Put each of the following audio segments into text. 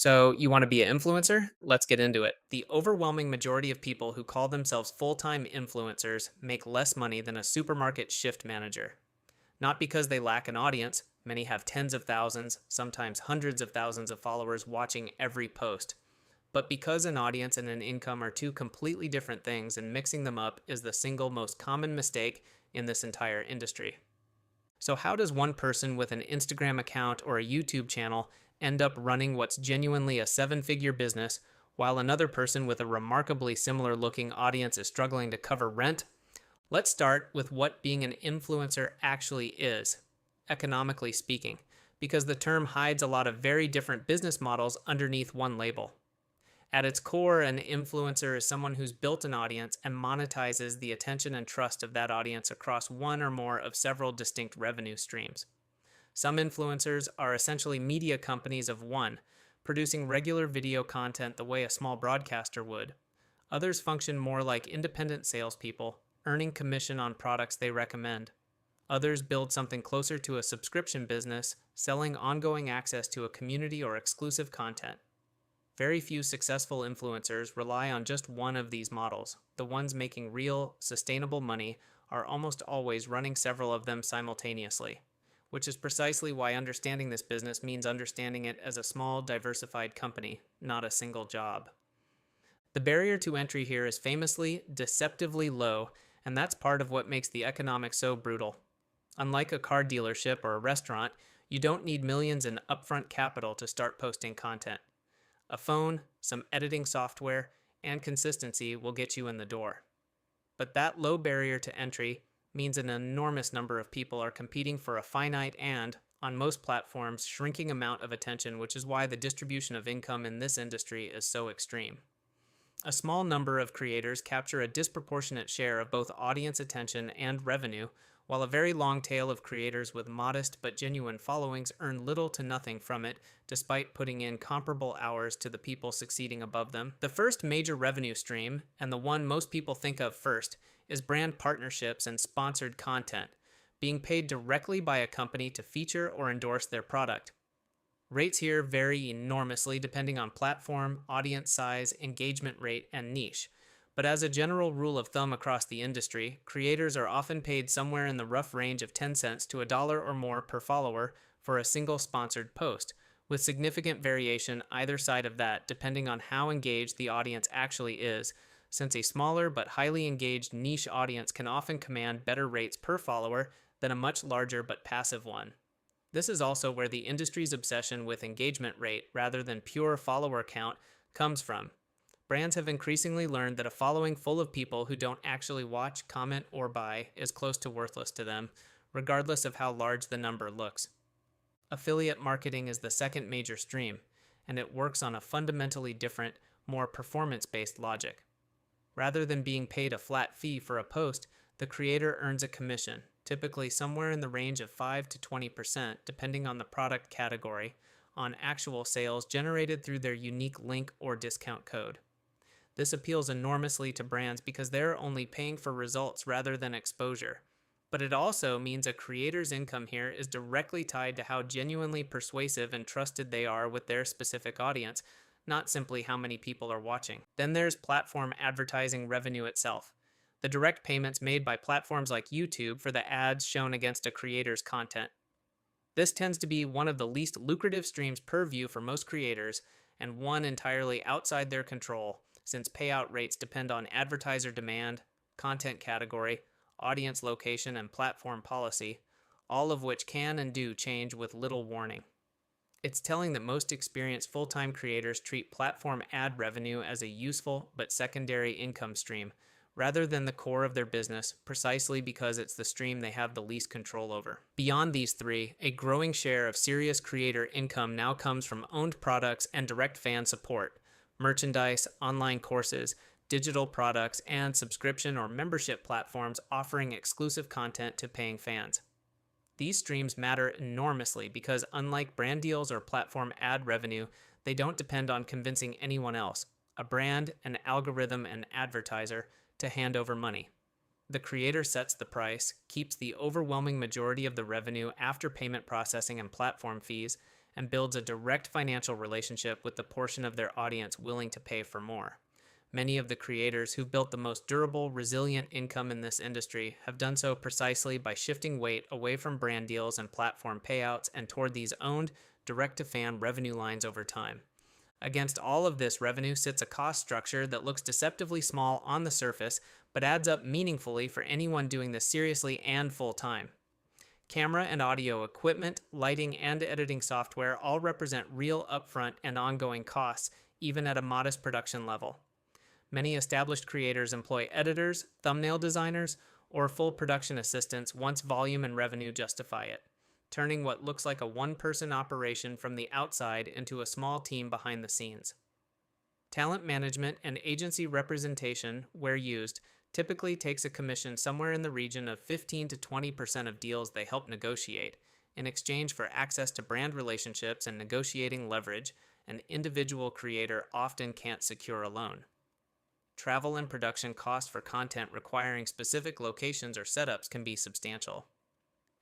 So, you want to be an influencer? Let's get into it. The overwhelming majority of people who call themselves full time influencers make less money than a supermarket shift manager. Not because they lack an audience, many have tens of thousands, sometimes hundreds of thousands of followers watching every post, but because an audience and an income are two completely different things, and mixing them up is the single most common mistake in this entire industry. So, how does one person with an Instagram account or a YouTube channel end up running what's genuinely a seven-figure business, while another person with a remarkably similar looking audience is struggling to cover rent? Let's start with what being an influencer actually is, economically speaking, because the term hides a lot of very different business models underneath one label. At its core, an influencer is someone who's built an audience and monetizes the attention and trust of that audience across one or more of several distinct revenue streams. Some influencers are essentially media companies of one, producing regular video content the way a small broadcaster would. Others function more like independent salespeople, earning commission on products they recommend. Others build something closer to a subscription business, selling ongoing access to a community or exclusive content. Very few successful influencers rely on just one of these models. The ones making real, sustainable money are almost always running several of them simultaneously, which is precisely why understanding this business means understanding it as a small, diversified company, not a single job. The barrier to entry here is famously deceptively low, and that's part of what makes the economics so brutal. Unlike a car dealership or a restaurant, you don't need millions in upfront capital to start posting content. A phone, some editing software, and consistency will get you in the door. But that low barrier to entry means an enormous number of people are competing for a finite and, on most platforms, shrinking amount of attention, which is why the distribution of income in this industry is so extreme. A small number of creators capture a disproportionate share of both audience attention and revenue, while a very long tail of creators with modest but genuine followings earn little to nothing from it, despite putting in comparable hours to the people succeeding above them. The first major revenue stream, and the one most people think of first, is brand partnerships and sponsored content, being paid directly by a company to feature or endorse their product. Rates here vary enormously depending on platform, audience size, engagement rate, and niche. But as a general rule of thumb across the industry, creators are often paid somewhere in the rough range of 10 cents to a dollar or more per follower for a single sponsored post, with significant variation either side of that depending on how engaged the audience actually is, since a smaller but highly engaged niche audience can often command better rates per follower than a much larger but passive one. This is also where the industry's obsession with engagement rate rather than pure follower count comes from. Brands have increasingly learned that a following full of people who don't actually watch, comment, or buy is close to worthless to them, regardless of how large the number looks. Affiliate marketing is the second major stream, and it works on a fundamentally different, more performance-based logic. Rather than being paid a flat fee for a post, the creator earns a commission, typically somewhere in the range of 5 to 20%, depending on the product category, on actual sales generated through their unique link or discount code. This appeals enormously to brands because they're only paying for results rather than exposure. But it also means a creator's income here is directly tied to how genuinely persuasive and trusted they are with their specific audience, not simply how many people are watching. Then there's platform advertising revenue itself. The direct payments made by platforms like YouTube for the ads shown against a creator's content. This tends to be one of the least lucrative streams per view for most creators, and one entirely outside their control, since payout rates depend on advertiser demand, content category, audience location, and platform policy, all of which can and do change with little warning. It's telling that most experienced full-time creators treat platform ad revenue as a useful but secondary income stream, rather than the core of their business, precisely because it's the stream they have the least control over. Beyond these three, a growing share of serious creator income now comes from owned products and direct fan support, merchandise, online courses, digital products, and subscription or membership platforms offering exclusive content to paying fans. These streams matter enormously because, unlike brand deals or platform ad revenue, they don't depend on convincing anyone else, a brand, an algorithm, and advertiser, to hand over money. The creator sets the price, keeps the overwhelming majority of the revenue after payment processing and platform fees, and builds a direct financial relationship with the portion of their audience willing to pay for more. Many of the creators who've built the most durable, resilient income in this industry have done so precisely by shifting weight away from brand deals and platform payouts and toward these owned, direct-to-fan revenue lines over time. Against all of this revenue sits a cost structure that looks deceptively small on the surface, but adds up meaningfully for anyone doing this seriously and full-time. Camera and audio equipment, lighting, and editing software all represent real upfront and ongoing costs, even at a modest production level. Many established creators employ editors, thumbnail designers, or full production assistants once volume and revenue justify it, turning what looks like a one-person operation from the outside into a small team behind the scenes. Talent management and agency representation, where used, typically takes a commission somewhere in the region of 15 to 20% of deals they help negotiate, in exchange for access to brand relationships and negotiating leverage an individual creator often can't secure alone. Travel and production costs for content requiring specific locations or setups can be substantial.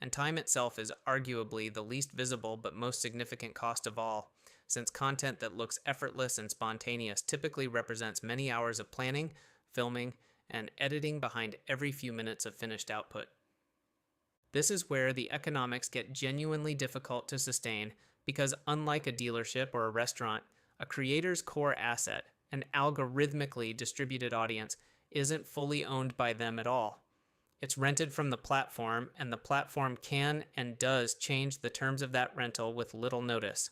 And time itself is arguably the least visible but most significant cost of all, since content that looks effortless and spontaneous typically represents many hours of planning, filming, and editing behind every few minutes of finished output. This is where the economics get genuinely difficult to sustain because, unlike a dealership or a restaurant, a creator's core asset, an algorithmically distributed audience, isn't fully owned by them at all. It's rented from the platform, and the platform can and does change the terms of that rental with little notice.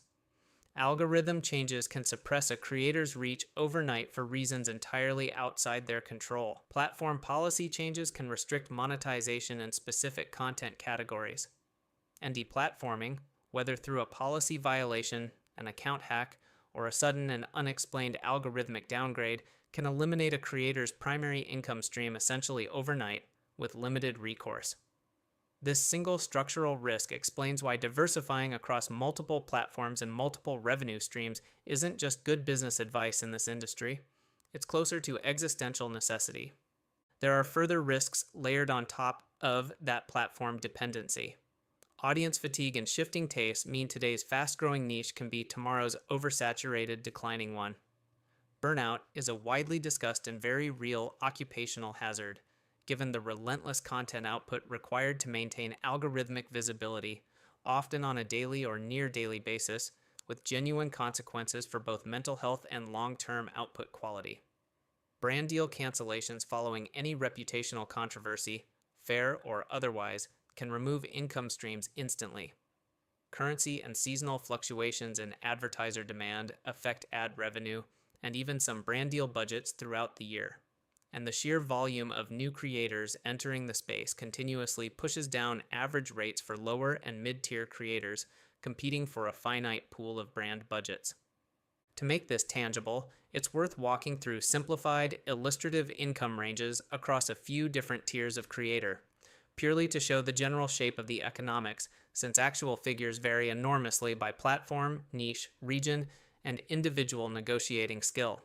Algorithm changes can suppress a creator's reach overnight for reasons entirely outside their control. Platform policy changes can restrict monetization in specific content categories. And deplatforming, whether through a policy violation, an account hack, or a sudden and unexplained algorithmic downgrade, can eliminate a creator's primary income stream essentially overnight with limited recourse. This single structural risk explains why diversifying across multiple platforms and multiple revenue streams isn't just good business advice in this industry. It's closer to existential necessity. There are further risks layered on top of that platform dependency. Audience fatigue and shifting tastes mean today's fast-growing niche can be tomorrow's oversaturated, declining one. Burnout is a widely discussed and very real occupational hazard, given the relentless content output required to maintain algorithmic visibility, often on a daily or near-daily basis, with genuine consequences for both mental health and long-term output quality. Brand deal cancellations following any reputational controversy, fair or otherwise, can remove income streams instantly. Currency and seasonal fluctuations in advertiser demand affect ad revenue and even some brand deal budgets throughout the year. And the sheer volume of new creators entering the space continuously pushes down average rates for lower and mid-tier creators competing for a finite pool of brand budgets. To make this tangible, it's worth walking through simplified, illustrative income ranges across a few different tiers of creator, purely to show the general shape of the economics, since actual figures vary enormously by platform, niche, region, and individual negotiating skill.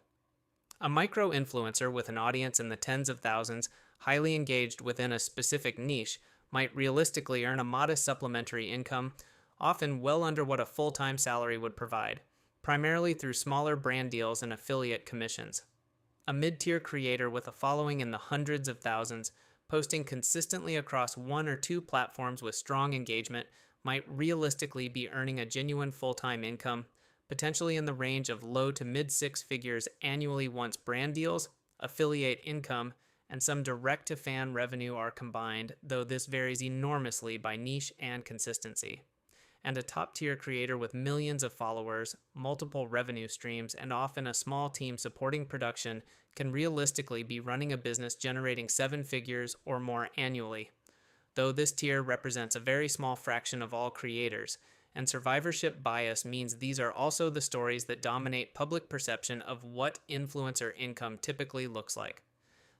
A micro-influencer with an audience in the tens of thousands, highly engaged within a specific niche, might realistically earn a modest supplementary income, often well under what a full-time salary would provide, primarily through smaller brand deals and affiliate commissions. A mid-tier creator with a following in the hundreds of thousands, posting consistently across one or two platforms with strong engagement, might realistically be earning a genuine full-time income, potentially in the range of low to mid-six figures annually once brand deals, affiliate income, and some direct-to-fan revenue are combined, though this varies enormously by niche and consistency. And a top-tier creator with millions of followers, multiple revenue streams, and often a small team supporting production can realistically be running a business generating seven figures or more annually, though this tier represents a very small fraction of all creators, and survivorship bias means these are also the stories that dominate public perception of what influencer income typically looks like.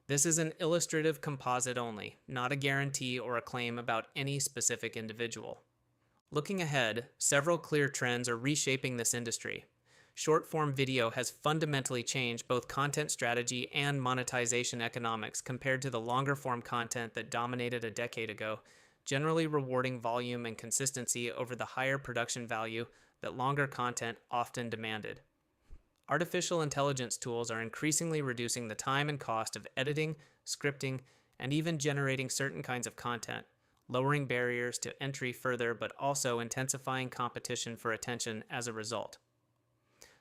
This is an illustrative composite only, not a guarantee or a claim about any specific individual. Looking ahead, several clear trends are reshaping this industry. Short-form video has fundamentally changed both content strategy and monetization economics compared to the longer-form content that dominated a decade ago, generally rewarding volume and consistency over the higher production value that longer content often demanded. Artificial intelligence tools are increasingly reducing the time and cost of editing, scripting, and even generating certain kinds of content, lowering barriers to entry further but also intensifying competition for attention as a result.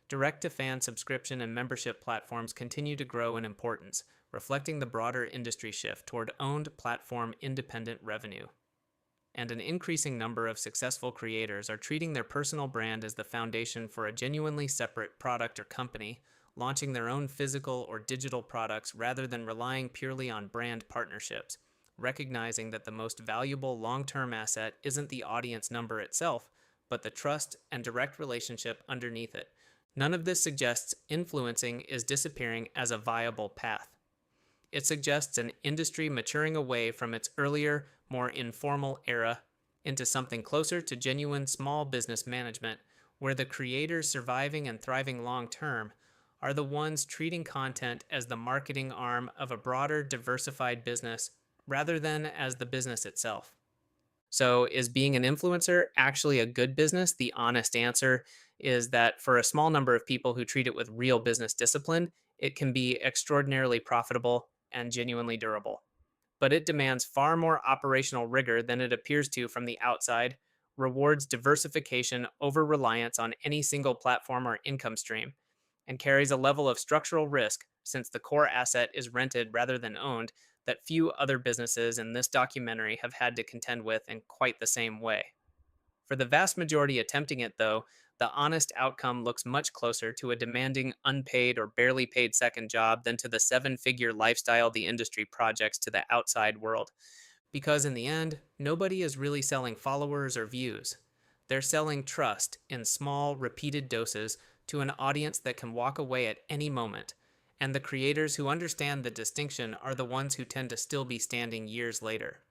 Direct-to-fan subscription and membership platforms continue to grow in importance, reflecting the broader industry shift toward owned platform independent revenue. And an increasing number of successful creators are treating their personal brand as the foundation for a genuinely separate product or company, launching their own physical or digital products rather than relying purely on brand partnerships, recognizing that the most valuable long-term asset isn't the audience number itself, but the trust and direct relationship underneath it. None of this suggests influencing is disappearing as a viable path. It suggests an industry maturing away from its earlier, more informal era into something closer to genuine small business management, where the creators surviving and thriving long term are the ones treating content as the marketing arm of a broader, diversified business rather than as the business itself. So, is being an influencer actually a good business? The honest answer is that for a small number of people who treat it with real business discipline, it can be extraordinarily profitable and genuinely durable. But it demands far more operational rigor than it appears to from the outside, rewards diversification over reliance on any single platform or income stream, and carries a level of structural risk since the core asset is rented rather than owned that few other businesses in this documentary have had to contend with in quite the same way. For the vast majority attempting it, though, the honest outcome looks much closer to a demanding, unpaid, or barely paid second job than to the seven-figure lifestyle the industry projects to the outside world. Because in the end, nobody is really selling followers or views. They're selling trust in small, repeated doses to an audience that can walk away at any moment. And the creators who understand the distinction are the ones who tend to still be standing years later.